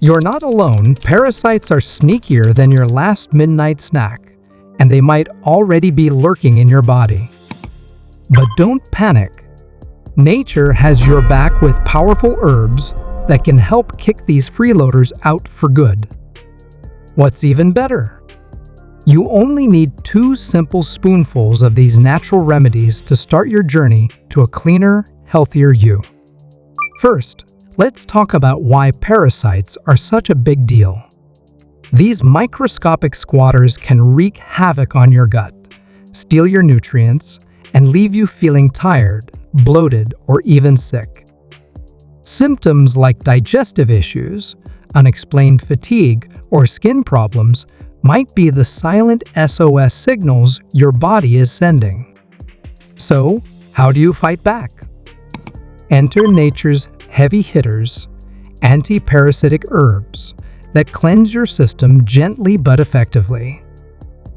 You're not alone. Parasites are sneakier than your last midnight snack, and they might already be lurking in your body. But don't panic. Nature has your back with powerful herbs that can help kick these freeloaders out for good. What's even better? You only need 2 simple spoonfuls of these natural remedies to start your journey to a cleaner, healthier you. First, let's talk about why parasites are such a big deal. These microscopic squatters can wreak havoc on your gut, steal your nutrients, and leave you feeling tired, bloated, or even sick. Symptoms like digestive issues, unexplained fatigue, or skin problems might be the silent SOS signals your body is sending. So, how do you fight back? Enter nature's heavy hitters, anti-parasitic herbs that cleanse your system gently but effectively.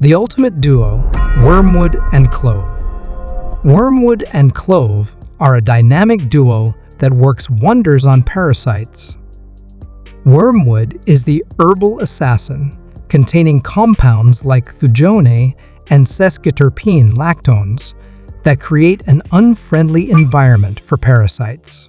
The ultimate duo, wormwood and clove. Wormwood and clove are a dynamic duo that works wonders on parasites. Wormwood is the herbal assassin, containing compounds like thujone and sesquiterpene lactones that create an unfriendly environment for parasites.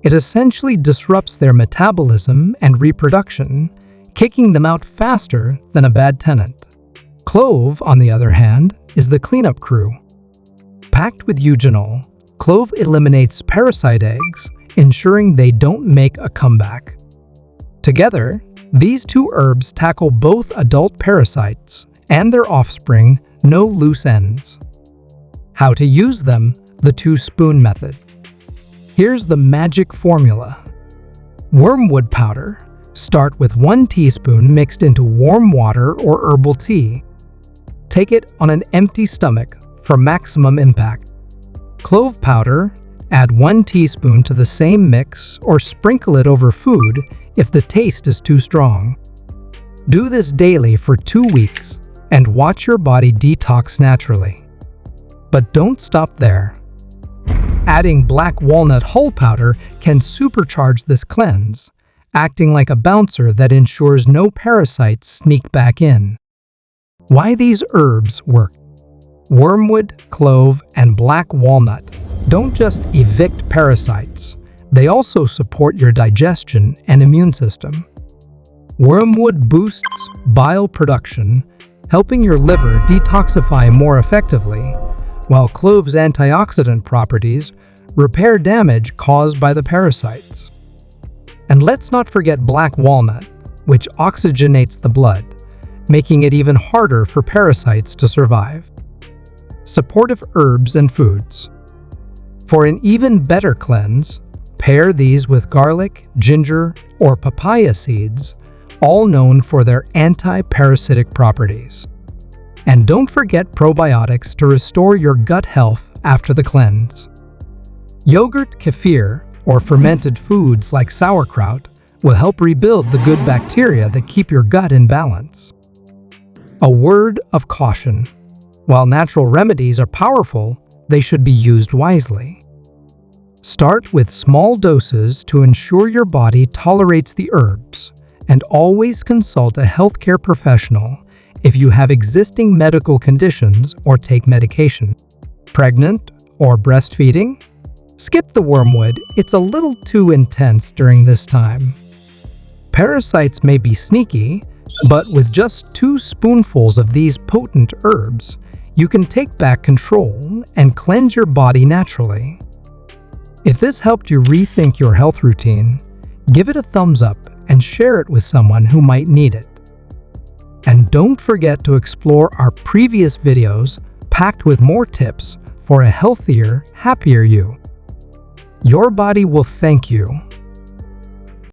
It essentially disrupts their metabolism and reproduction, kicking them out faster than a bad tenant. Clove, on the other hand, is the cleanup crew. Packed with eugenol, clove eliminates parasite eggs, ensuring they don't make a comeback. Together, these 2 herbs tackle both adult parasites and their offspring, no loose ends. How to use them? The 2-spoon method. Here's the magic formula. Wormwood powder. Start with 1 teaspoon mixed into warm water or herbal tea. Take it on an empty stomach for maximum impact. Clove powder. Add 1 teaspoon to the same mix or sprinkle it over food if the taste is too strong. Do this daily for 2 weeks and watch your body detox naturally. But don't stop there. Adding black walnut hull powder can supercharge this cleanse, acting like a bouncer that ensures no parasites sneak back in. Why these herbs work? Wormwood, clove, and black walnut don't just evict parasites, they also support your digestion and immune system. Wormwood boosts bile production, helping your liver detoxify more effectively, while clove's antioxidant properties repair damage caused by the parasites. And let's not forget black walnut, which oxygenates the blood, making it even harder for parasites to survive. Supportive herbs and foods. For an even better cleanse, pair these with garlic, ginger, or papaya seeds, all known for their anti-parasitic properties. And don't forget probiotics to restore your gut health after the cleanse. Yogurt, kefir, or fermented foods like sauerkraut will help rebuild the good bacteria that keep your gut in balance. A word of caution. While natural remedies are powerful, they should be used wisely. Start with small doses to ensure your body tolerates the herbs, and always consult a healthcare professional if you have existing medical conditions or take medication. Pregnant or breastfeeding? Skip the wormwood, it's a little too intense during this time. Parasites may be sneaky, but with just 2 spoonfuls of these potent herbs, you can take back control and cleanse your body naturally. If this helped you rethink your health routine, give it a thumbs up and share it with someone who might need it. And don't forget to explore our previous videos packed with more tips for a healthier, happier you. Your body will thank you.